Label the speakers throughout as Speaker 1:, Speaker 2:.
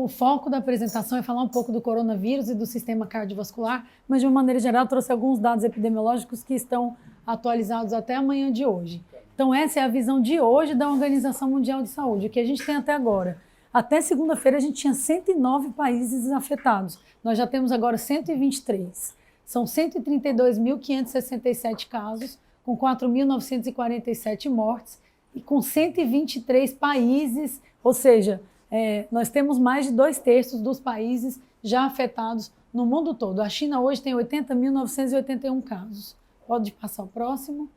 Speaker 1: o foco da apresentação é falar um pouco do coronavírus e do sistema cardiovascular, mas de uma maneira geral trouxe alguns dados epidemiológicos que estão atualizados até amanhã de hoje. Então essa é a visão de hoje da Organização Mundial de Saúde, o que a gente tem até agora. Até segunda-feira a gente tinha 109 países afetados, nós já temos agora 123. São 132.567 casos, com 4.947 mortes e com 123 países, ou seja, nós temos mais de 2/3 dos países já afetados no mundo todo. A China hoje tem 80.981 casos. Pode passar o próximo.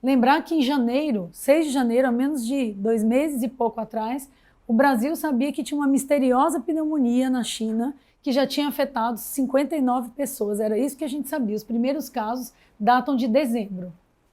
Speaker 1: Lembrar que em janeiro, 6 de janeiro, há menos de 2 meses e pouco atrás, o Brasil sabia que tinha uma misteriosa pneumonia na China que já tinha afetado 59 pessoas. Era isso que a gente sabia. Os primeiros casos datam de dezembro.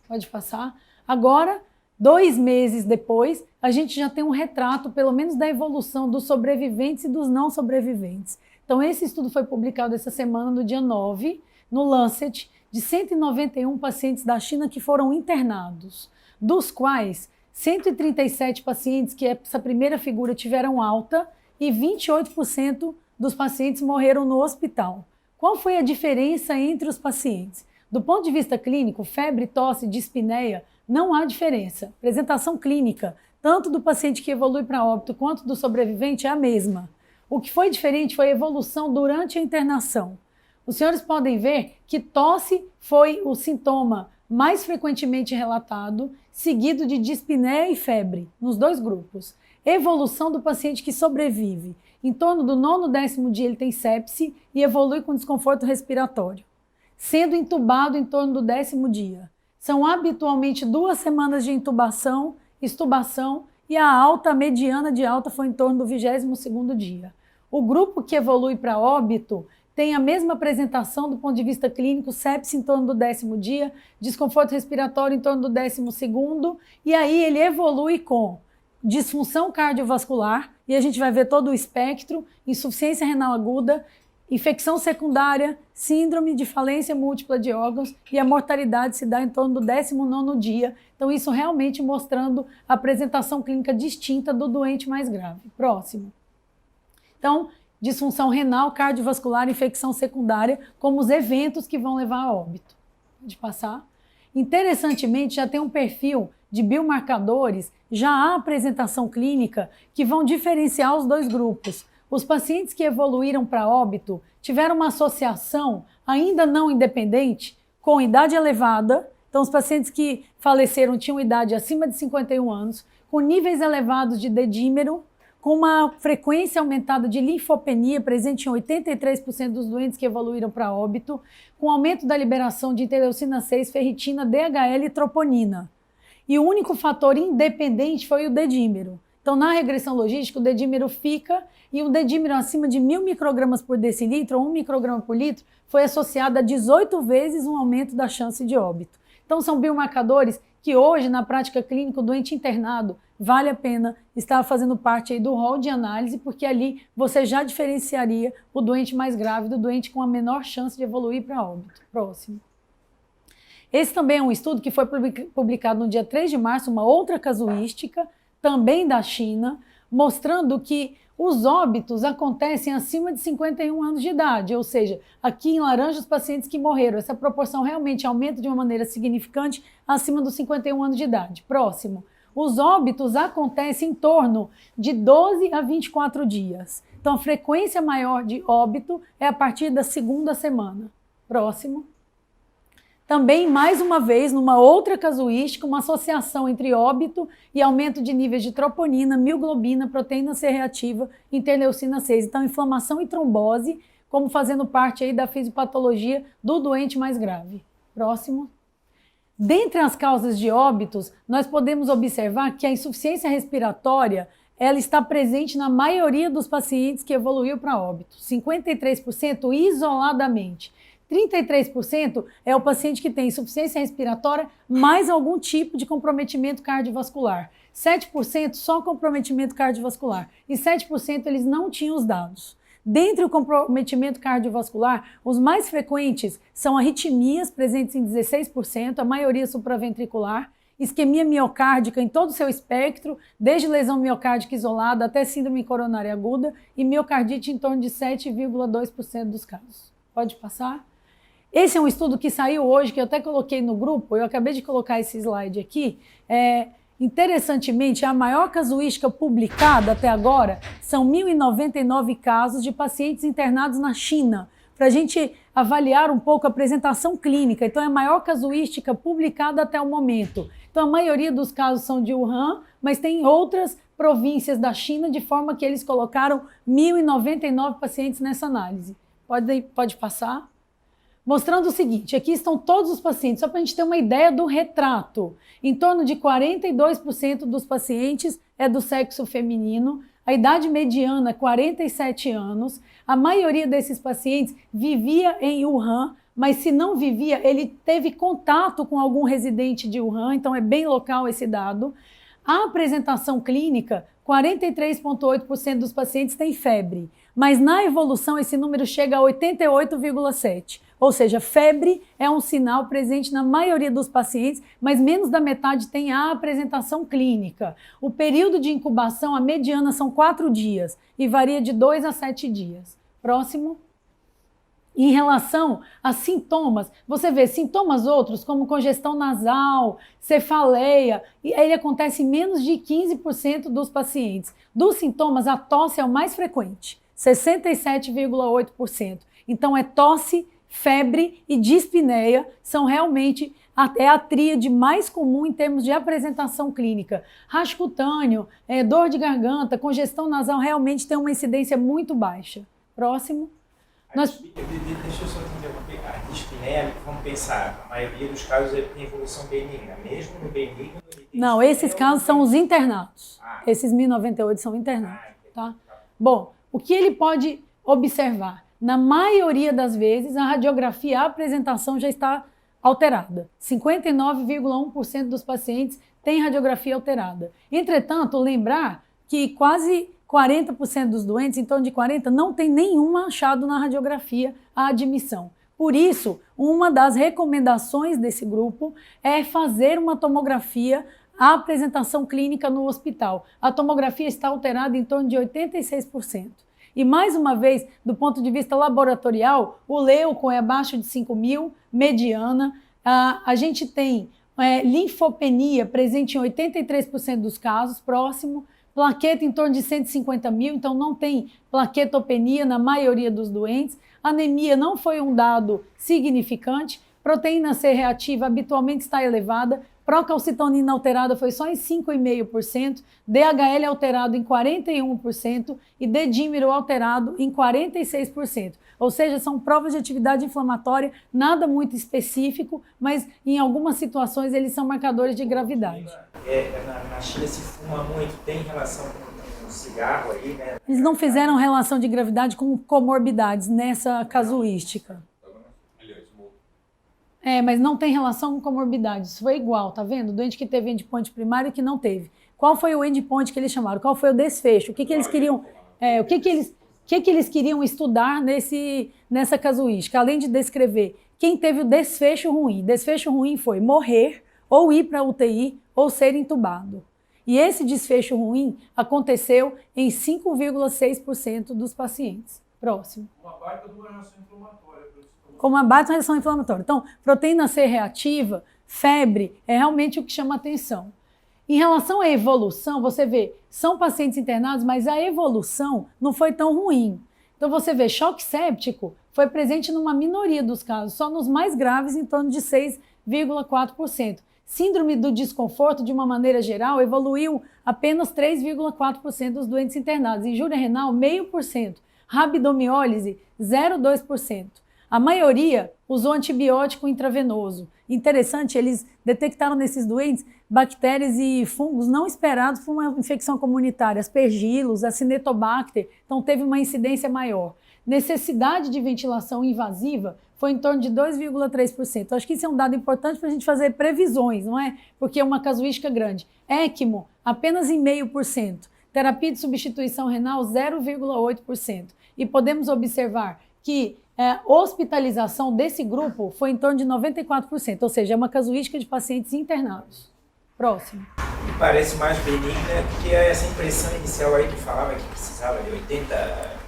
Speaker 1: Pode passar. Agora, 2 meses depois, a gente já tem um retrato, pelo menos, da evolução dos sobreviventes e dos não sobreviventes. Então, esse estudo foi publicado essa semana, no dia 9, no Lancet, de 191 pacientes da China que foram internados, dos quais 137 pacientes, que essa primeira figura, tiveram alta e 28% dos pacientes morreram no hospital. Qual foi a diferença entre os pacientes? Do ponto de vista clínico, febre, tosse, dispneia, não há diferença. Apresentação clínica, tanto do paciente que evolui para óbito quanto do sobrevivente, é a mesma. O que foi diferente foi a evolução durante a internação. Os senhores podem ver que tosse foi o sintoma mais frequentemente relatado, seguido de dispneia e febre, nos 2 grupos. Evolução do paciente que sobrevive. Em torno do 9º, 10º dia ele tem sepse e evolui com desconforto respiratório, sendo intubado em torno do 10º dia. São habitualmente 2 semanas de intubação, extubação, e a alta, a mediana de alta, foi em torno do 22º dia. O grupo que evolui para óbito tem a mesma apresentação do ponto de vista clínico, sepse em torno do 10º dia, desconforto respiratório em torno do 12º, e aí ele evolui com disfunção cardiovascular, e a gente vai ver todo o espectro, insuficiência renal aguda, infecção secundária, síndrome de falência múltipla de órgãos, e a mortalidade se dá em torno do 19º dia. Então isso realmente mostrando a apresentação clínica distinta do doente mais grave. Próximo. Então, disfunção renal, cardiovascular, infecção secundária, como os eventos que vão levar a óbito. Pode passar. Interessantemente, já tem um perfil de biomarcadores, já há apresentação clínica que vão diferenciar os 2 grupos. Os pacientes que evoluíram para óbito tiveram uma associação ainda não independente com idade elevada. Então, os pacientes que faleceram tinham idade acima de 51 anos, com níveis elevados de dedímero, com uma frequência aumentada de linfopenia presente em 83% dos doentes que evoluíram para óbito, com aumento da liberação de interleucina 6, ferritina, DHL e troponina. E o único fator independente foi o dedímero. Então, na regressão logística, o dedímero fica, e o dedímero acima de 1.000 microgramas por decilitro, ou 1 micrograma por litro, foi associado a 18 vezes um aumento da chance de óbito. Então, são biomarcadores que hoje, na prática clínica, o doente internado, vale a pena estar fazendo parte aí do rol de análise, porque ali você já diferenciaria o doente mais grave do doente com a menor chance de evoluir para óbito. Próximo. Esse também é um estudo que foi publicado no dia 3 de março, uma outra casuística, também da China, mostrando que os óbitos acontecem acima de 51 anos de idade, ou seja, aqui em laranja os pacientes que morreram, essa proporção realmente aumenta de uma maneira significante acima dos 51 anos de idade. Próximo. Os óbitos acontecem em torno de 12 a 24 dias. Então, a frequência maior de óbito é a partir da 2ª semana. Próximo. Também, mais uma vez, numa outra casuística, uma associação entre óbito e aumento de níveis de troponina, mioglobina, proteína C reativa, interleucina 6. Então, inflamação e trombose, como fazendo parte aí da fisiopatologia do doente mais grave. Próximo. Dentre as causas de óbitos, nós podemos observar que a insuficiência respiratória ela está presente na maioria dos pacientes que evoluiu para óbito, 53% isoladamente. 33% é o paciente que tem insuficiência respiratória mais algum tipo de comprometimento cardiovascular. 7% só comprometimento cardiovascular e 7% eles não tinham os dados. Dentre o comprometimento cardiovascular, os mais frequentes são arritmias, presentes em 16%, a maioria supraventricular, isquemia miocárdica em todo o seu espectro, desde lesão miocárdica isolada até síndrome coronária aguda e miocardite em torno de 7,2% dos casos. Pode passar? Esse é um estudo que saiu hoje, que eu até coloquei no grupo, eu acabei de colocar esse slide aqui. Interessantemente, a maior casuística publicada até agora são 1.099 casos de pacientes internados na China, para a gente avaliar um pouco a apresentação clínica. Então, é a maior casuística publicada até o momento. Então, a maioria dos casos são de Wuhan, mas tem outras províncias da China, de forma que eles colocaram 1.099 pacientes nessa análise. Pode passar? Mostrando o seguinte, aqui estão todos os pacientes, só para a gente ter uma ideia do retrato. Em torno de 42% dos pacientes é do sexo feminino, a idade mediana 47 anos, a maioria desses pacientes vivia em Wuhan, mas se não vivia, ele teve contato com algum residente de Wuhan, então é bem local esse dado. A apresentação clínica, 43,8% dos pacientes têm febre, mas na evolução esse número chega a 88,7%. Ou seja, febre é um sinal presente na maioria dos pacientes, mas menos da metade tem a apresentação clínica. O período de incubação, a mediana, são 4 dias e varia de 2 a 7 dias. Próximo. Em relação a sintomas, você vê sintomas outros, como congestão nasal, cefaleia, e ele acontece em menos de 15% dos pacientes. Dos sintomas, a tosse é o mais frequente, 67,8%. Então, é tosse, febre e dispneia são realmente a tríade mais comum em termos de apresentação clínica. Rasgo cutâneo, dor de garganta, congestão nasal realmente tem uma incidência muito baixa. Próximo.
Speaker 2: Deixa eu só interromper. A dispneia, vamos pensar, a maioria dos casos tem evolução benigna. Mesmo no benigno...
Speaker 1: Não, esses casos são os internados. Esses 1.098 são internados. Tá? Bom, o que ele pode observar? Na maioria das vezes, a radiografia, a apresentação já está alterada. 59,1% dos pacientes têm radiografia alterada. Entretanto, lembrar que quase 40% dos doentes, em torno de 40%, não tem nenhum achado na radiografia à admissão. Por isso, uma das recomendações desse grupo é fazer uma tomografia à apresentação clínica no hospital. A tomografia está alterada em torno de 86%. E mais uma vez, do ponto de vista laboratorial, o leuco é abaixo de 5.000, mediana. A gente tem linfopenia presente em 83% dos casos, próximo. Plaqueta em torno de 150 mil, então não tem plaquetopenia na maioria dos doentes. Anemia não foi um dado significante. Proteína C reativa habitualmente está elevada. Procalcitonina alterada foi só em 5,5%, DHL alterado em 41% e D-dímero alterado em 46%. Ou seja, são provas de atividade inflamatória, nada muito específico, mas em algumas situações eles são marcadores de gravidade.
Speaker 2: Na China se fuma muito, tem relação com o cigarro aí, né?
Speaker 1: Eles não fizeram relação de gravidade com comorbidades nessa casuística. Mas não tem relação com comorbidades. Foi igual, tá vendo? Doente que teve endpoint primário e que não teve. Qual foi o endpoint que eles chamaram? Qual foi o desfecho? O que eles queriam? O que eles queriam estudar nessa casuística? Além de descrever quem teve o desfecho ruim. Desfecho ruim foi morrer, ou ir para a UTI, ou ser entubado. E esse desfecho ruim aconteceu em 5,6% dos pacientes. Próximo.
Speaker 2: Uma baita de uma reação inflamatória.
Speaker 1: Como a baixa reação inflamatória. Então, proteína C reativa, febre, é realmente o que chama atenção. Em relação à evolução, você vê, são pacientes internados, mas a evolução não foi tão ruim. Então, você vê, choque séptico foi presente numa minoria dos casos, só nos mais graves, em torno de 6,4%. Síndrome do desconforto, de uma maneira geral, evoluiu apenas 3,4% dos doentes internados. Injúria renal, 0,5%. Rabdomiólise, 0,2%. A maioria usou antibiótico intravenoso. Interessante, eles detectaram nesses doentes bactérias e fungos não esperados por uma infecção comunitária, aspergillus, acinetobacter, então teve uma incidência maior. Necessidade de ventilação invasiva foi em torno de 2,3%. Acho que isso é um dado importante para a gente fazer previsões, não é? Porque é uma casuística grande. ECMO, apenas em 0,5%. Terapia de substituição renal, 0,8%. E podemos observar que a hospitalização desse grupo foi em torno de 94%, ou seja, é uma casuística de pacientes internados. Próximo.
Speaker 2: Me parece mais benigna do que essa impressão inicial aí que falava que precisava de 80...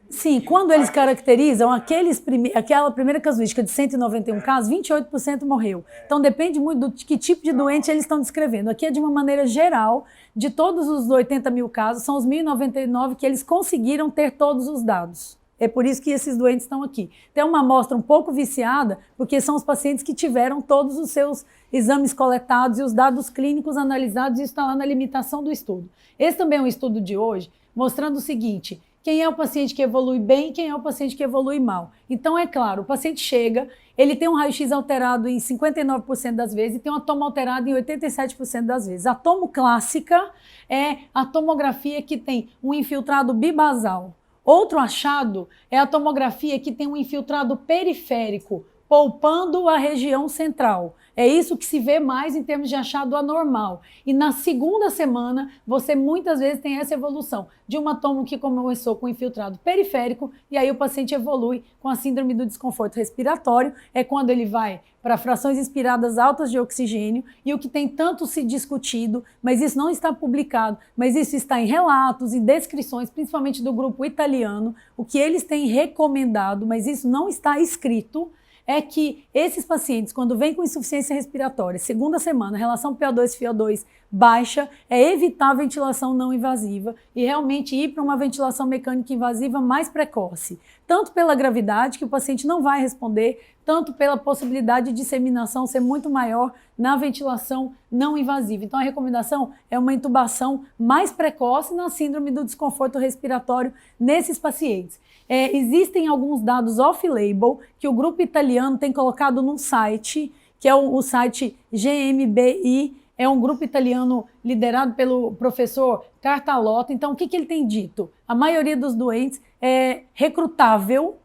Speaker 1: Sim, quando eles caracterizam aquela primeira casuística de 191 casos, 28% morreu. Então depende muito de que tipo de doente eles estão descrevendo. Aqui é de uma maneira geral, de todos os 80 mil casos, são os 1.099 que eles conseguiram ter todos os dados. É por isso que esses doentes estão aqui. Tem uma amostra um pouco viciada, porque são os pacientes que tiveram todos os seus exames coletados e os dados clínicos analisados, e isso está lá na limitação do estudo. Esse também é um estudo de hoje, mostrando o seguinte: quem é o paciente que evolui bem e quem é o paciente que evolui mal. Então, é claro, o paciente chega, ele tem um raio-x alterado em 59% das vezes e tem uma tomo alterada em 87% das vezes. A tomo clássica é a tomografia que tem um infiltrado bibasal. Outro achado é a tomografia que tem um infiltrado periférico, poupando a região central. É isso que se vê mais em termos de achado anormal. E na segunda semana, você muitas vezes tem essa evolução de uma tomo que começou com infiltrado periférico e aí o paciente evolui com a síndrome do desconforto respiratório. É quando ele vai para frações inspiradas altas de oxigênio, e o que tem tanto se discutido, mas isso não está publicado, mas isso está em relatos e descrições, principalmente do grupo italiano, o que eles têm recomendado, mas isso não está escrito, é que esses pacientes, quando vêm com insuficiência respiratória, segunda semana, relação PO2-FiO2 baixa, é evitar a ventilação não invasiva e realmente ir para uma ventilação mecânica invasiva mais precoce. Tanto pela gravidade, que o paciente não vai responder, tanto pela possibilidade de disseminação ser muito maior na ventilação não invasiva. Então a recomendação é uma intubação mais precoce na síndrome do desconforto respiratório nesses pacientes. Existem alguns dados off-label que o grupo italiano tem colocado num site, que é o site GMBI, é um grupo italiano liderado pelo professor Cartalotto. Então, o que ele tem dito? A maioria dos doentes é recrutável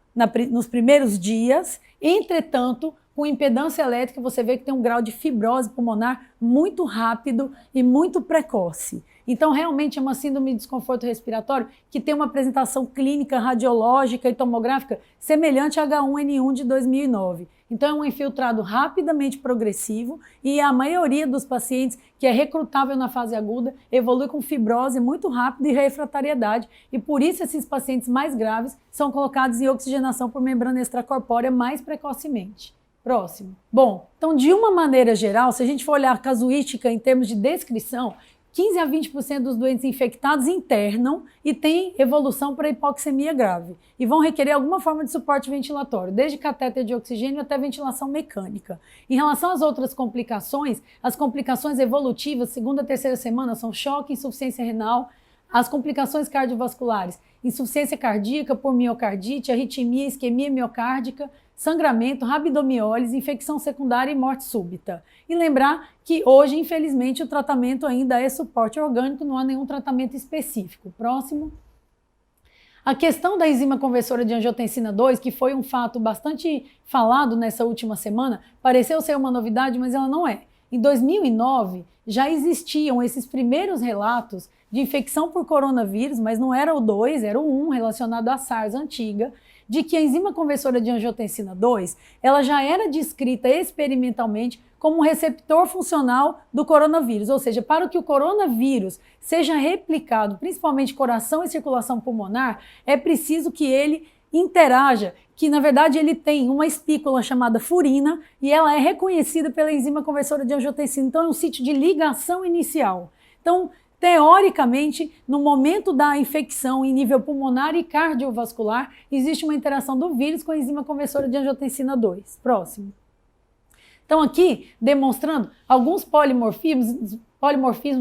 Speaker 1: nos primeiros dias, entretanto, com impedância elétrica, você vê que tem um grau de fibrose pulmonar muito rápido e muito precoce. Então, realmente é uma síndrome de desconforto respiratório que tem uma apresentação clínica, radiológica e tomográfica semelhante a H1N1 de 2009. Então, é um infiltrado rapidamente progressivo e a maioria dos pacientes que é recrutável na fase aguda evolui com fibrose muito rápida e refratariedade, e por isso esses pacientes mais graves são colocados em oxigenação por membrana extracorpórea mais precocemente. Próximo. Bom, então de uma maneira geral, se a gente for olhar a casuística em termos de descrição, 15 a 20% dos doentes infectados internam e têm evolução para hipoxemia grave e vão requerer alguma forma de suporte ventilatório, desde catéter de oxigênio até ventilação mecânica. Em relação às outras complicações, as complicações evolutivas, segunda a terceira semana, são choque, insuficiência renal, as complicações cardiovasculares, insuficiência cardíaca por miocardite, arritmia, isquemia miocárdica, sangramento, rabdomiólise, infecção secundária e morte súbita. E lembrar que hoje, infelizmente, o tratamento ainda é suporte orgânico, não há nenhum tratamento específico. Próximo. A questão da enzima conversora de angiotensina 2, que foi um fato bastante falado nessa última semana, pareceu ser uma novidade, mas ela não é. Em 2009, já existiam esses primeiros relatos de infecção por coronavírus, mas não era o 2, era o 1, relacionado à SARS antiga, de que a enzima conversora de angiotensina 2, ela já era descrita experimentalmente como um receptor funcional do coronavírus, ou seja, para que o coronavírus seja replicado, principalmente coração e circulação pulmonar, é preciso que ele interaja, que na verdade ele tem uma espícula chamada furina e ela é reconhecida pela enzima conversora de angiotensina, então é um sítio de ligação inicial. Então, teoricamente, no momento da infecção em nível pulmonar e cardiovascular, existe uma interação do vírus com a enzima conversora de angiotensina 2. Próximo. Então aqui, demonstrando alguns polimorfismos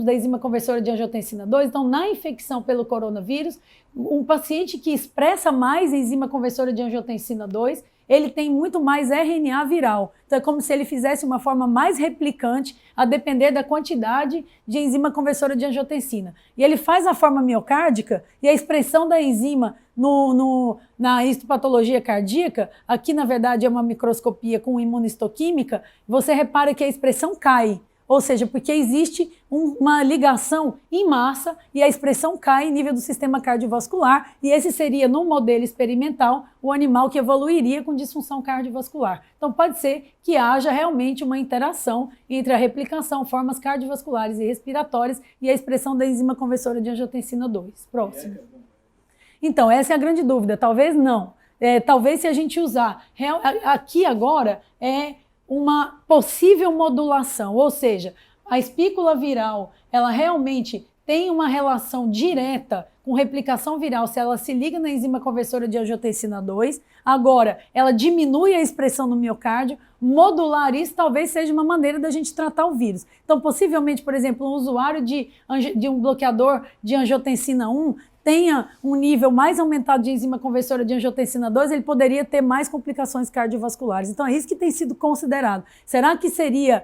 Speaker 1: da enzima conversora de angiotensina 2. Então, na infecção pelo coronavírus, um paciente que expressa mais enzima conversora de angiotensina 2, ele tem muito mais RNA viral. Então, é como se ele fizesse uma forma mais replicante, a depender da quantidade de enzima conversora de angiotensina. E ele faz a forma miocárdica e a expressão da enzima na histopatologia cardíaca, aqui na verdade é uma microscopia com imunistoquímica, você repara que a expressão cai. Ou seja, porque existe uma ligação em massa e a expressão cai em nível do sistema cardiovascular, e esse seria, no modelo experimental, o animal que evoluiria com disfunção cardiovascular. Então pode ser que haja realmente uma interação entre a replicação, formas cardiovasculares e respiratórias e a expressão da enzima conversora de angiotensina 2. Próximo. Então, essa é a grande dúvida. Talvez não. Talvez se a gente usar aqui agora uma possível modulação, ou seja, a espícula viral, ela realmente tem uma relação direta com replicação viral se ela se liga na enzima conversora de angiotensina 2, agora ela diminui a expressão no miocárdio, modular isso talvez seja uma maneira da gente tratar o vírus. Então, possivelmente, por exemplo, um usuário de um bloqueador de angiotensina 1 tenha um nível mais aumentado de enzima conversora de angiotensina 2, ele poderia ter mais complicações cardiovasculares. Então, é isso que tem sido considerado. Será que seria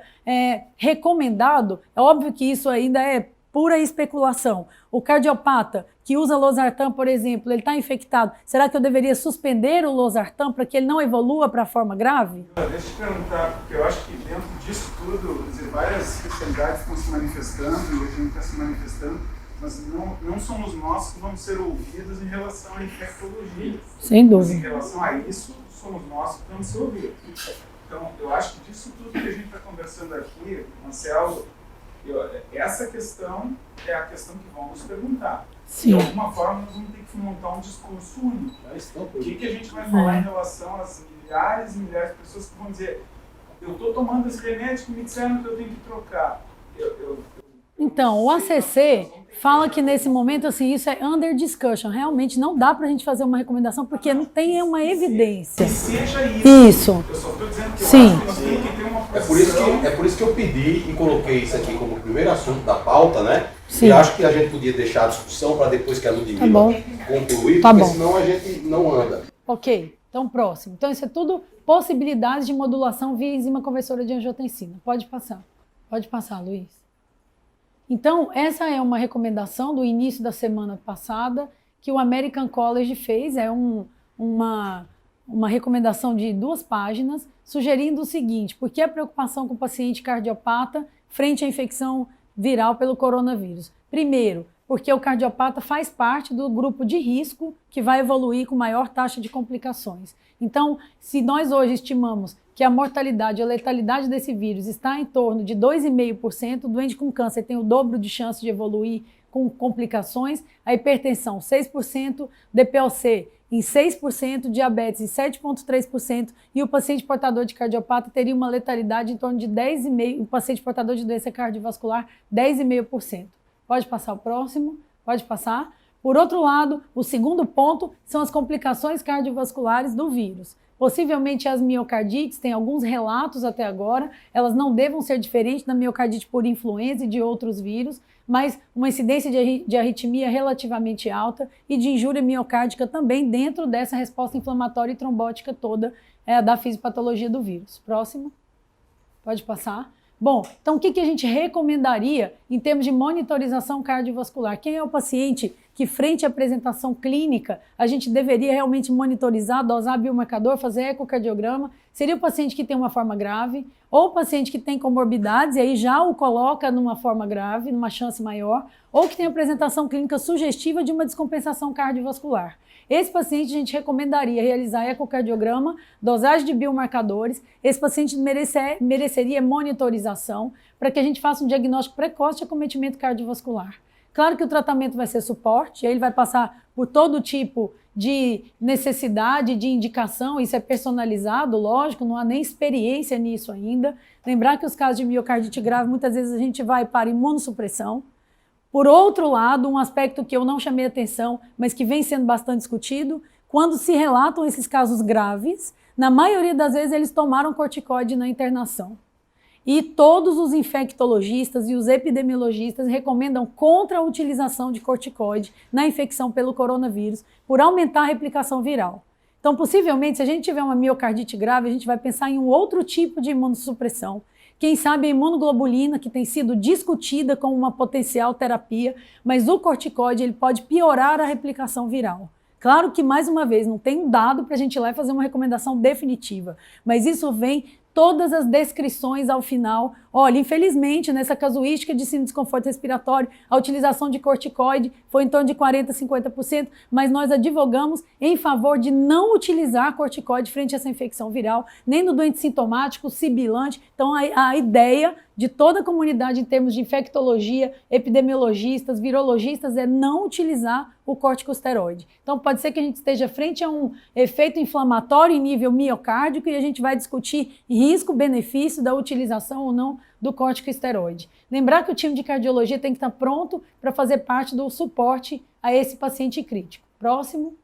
Speaker 1: recomendado? É óbvio que isso ainda é pura especulação. O cardiopata que usa losartan, por exemplo, ele está infectado. Será que eu deveria suspender o losartan para que ele não evolua para a forma grave?
Speaker 3: Deixa eu te perguntar, porque eu acho que dentro disso tudo, quer dizer, várias especialidades estão se manifestando e a gente está se manifestando, mas não somos nós que vamos ser ouvidos em relação à infectologia.
Speaker 1: Sem dúvida.
Speaker 3: Mas em relação a isso, somos nós que vamos ser ouvidos. Então, eu acho que disso tudo que a gente está conversando aqui, Marcelo, essa questão é a questão que vão nos perguntar.
Speaker 1: Sim.
Speaker 3: De alguma forma, nós vamos ter que montar um discurso único. O que a gente vai falar em relação às milhares e milhares de pessoas que vão dizer: eu estou tomando esse remédio que me disseram que eu tenho que trocar.
Speaker 1: Então, o ACC fala que nesse momento, assim, isso é under discussion. Realmente não dá para a gente fazer uma recomendação porque não tem uma evidência.
Speaker 3: Que seja isso.
Speaker 1: Isso.
Speaker 3: Eu só estou dizendo que
Speaker 1: Sim.
Speaker 3: eu acho que nós temos que ter uma posição.
Speaker 4: É por isso que eu pedi e coloquei isso aqui como primeiro assunto da pauta, né?
Speaker 1: Sim.
Speaker 4: E acho que a gente podia deixar a discussão para depois que a Ludmilla concluir,
Speaker 1: Tá
Speaker 4: porque
Speaker 1: bom.
Speaker 4: senão a gente não anda.
Speaker 1: Ok, então próximo. Então isso é tudo possibilidades de modulação via enzima conversora de angiotensina. Pode passar, Luiz. Então, essa é uma recomendação do início da semana passada que o American College fez, uma recomendação de 2 páginas, sugerindo o seguinte: por que a preocupação com o paciente cardiopata frente à infecção viral pelo coronavírus? Primeiro, porque o cardiopata faz parte do grupo de risco que vai evoluir com maior taxa de complicações. Então, se nós hoje estimamos que a mortalidade, a letalidade desse vírus está em torno de 2,5%, o doente com câncer tem o dobro de chance de evoluir com complicações, a hipertensão 6%, DPOC em 6%, diabetes em 7,3% e o paciente portador de cardiopata teria uma letalidade em torno de 10,5%, o paciente portador de doença cardiovascular 10,5%. Pode passar o próximo? Pode passar. Por outro lado, o segundo ponto são as complicações cardiovasculares do vírus. Possivelmente as miocardites, tem alguns relatos até agora, elas não devam ser diferentes da miocardite por influenza e de outros vírus, mas uma incidência de arritmia relativamente alta e de injúria miocárdica também dentro dessa resposta inflamatória e trombótica toda da fisiopatologia do vírus. Próximo. Pode passar. Bom, então o que a gente recomendaria em termos de monitorização cardiovascular? Quem é o paciente que, frente à apresentação clínica, a gente deveria realmente monitorizar, dosar biomarcador, fazer ecocardiograma? Seria o paciente que tem uma forma grave, ou o paciente que tem comorbidades, e aí já o coloca numa forma grave, numa chance maior, ou que tem apresentação clínica sugestiva de uma descompensação cardiovascular. Esse paciente a gente recomendaria realizar ecocardiograma, dosagem de biomarcadores. Esse paciente mereceria monitorização para que a gente faça um diagnóstico precoce de acometimento cardiovascular. Claro que o tratamento vai ser suporte, aí ele vai passar por todo tipo de necessidade, de indicação, isso é personalizado, lógico, não há nem experiência nisso ainda. Lembrar que os casos de miocardite grave, muitas vezes a gente vai para imunossupressão. Por outro lado, um aspecto que eu não chamei atenção, mas que vem sendo bastante discutido, quando se relatam esses casos graves, na maioria das vezes eles tomaram corticoide na internação. E todos os infectologistas e os epidemiologistas recomendam contra a utilização de corticoide na infecção pelo coronavírus, por aumentar a replicação viral. Então, possivelmente, se a gente tiver uma miocardite grave, a gente vai pensar em um outro tipo de imunossupressão. Quem sabe a imunoglobulina, que tem sido discutida como uma potencial terapia, mas o corticoide ele pode piorar a replicação viral. Claro que, mais uma vez, não tem um dado para a gente ir lá e fazer uma recomendação definitiva, mas isso vem todas as descrições ao final. Olha, infelizmente, nessa casuística de síndrome de desconforto respiratório, a utilização de corticoide foi em torno de 40% a 50%, mas nós advogamos em favor de não utilizar corticoide frente a essa infecção viral, nem no doente sintomático, sibilante. Então, a ideia de toda a comunidade em termos de infectologia, epidemiologistas, virologistas, é não utilizar o corticosteroide. Então, pode ser que a gente esteja frente a um efeito inflamatório em nível miocárdico e a gente vai discutir risco-benefício da utilização ou não do corticosteroide. Lembrar que o time de cardiologia tem que estar pronto para fazer parte do suporte a esse paciente crítico. Próximo.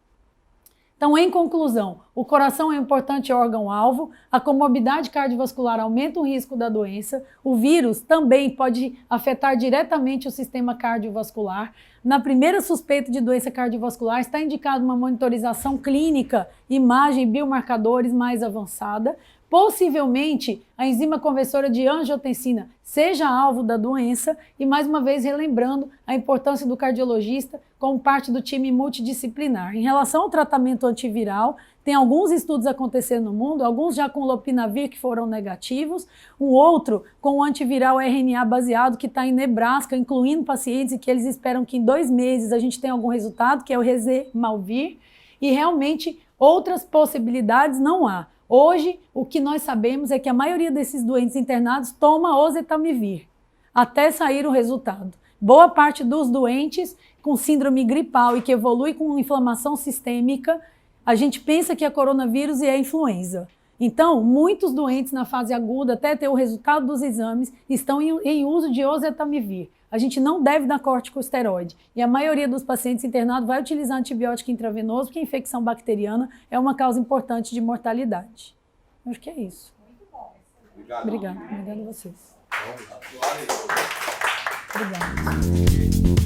Speaker 1: Então, em conclusão, o coração é um importante órgão-alvo, a comorbidade cardiovascular aumenta o risco da doença, o vírus também pode afetar diretamente o sistema cardiovascular. Na primeira suspeita de doença cardiovascular, está indicada uma monitorização clínica, imagem e biomarcadores mais avançada. Possivelmente, a enzima conversora de angiotensina seja alvo da doença e, mais uma vez, relembrando a importância do cardiologista como parte do time multidisciplinar. Em relação ao tratamento antiviral, tem alguns estudos acontecendo no mundo, alguns já com lopinavir que foram negativos, um outro com o antiviral RNA baseado que está em Nebraska, incluindo pacientes e que eles esperam que em 2 meses a gente tenha algum resultado, que é o Rezemalvir, e realmente outras possibilidades não há. Hoje, o que nós sabemos é que a maioria desses doentes internados toma oseltamivir, até sair o resultado. Boa parte dos doentes com síndrome gripal e que evolui com inflamação sistêmica, a gente pensa que é coronavírus e é influenza. Então, muitos doentes na fase aguda, até ter o resultado dos exames, estão em uso de oseltamivir. A gente não deve dar corticosteroide. E a maioria dos pacientes internados vai utilizar antibiótico intravenoso, porque a infecção bacteriana é uma causa importante de mortalidade. Acho que é isso.
Speaker 5: Muito bom.
Speaker 4: Obrigado.
Speaker 1: Obrigada a vocês.
Speaker 4: Então,
Speaker 1: Obrigada.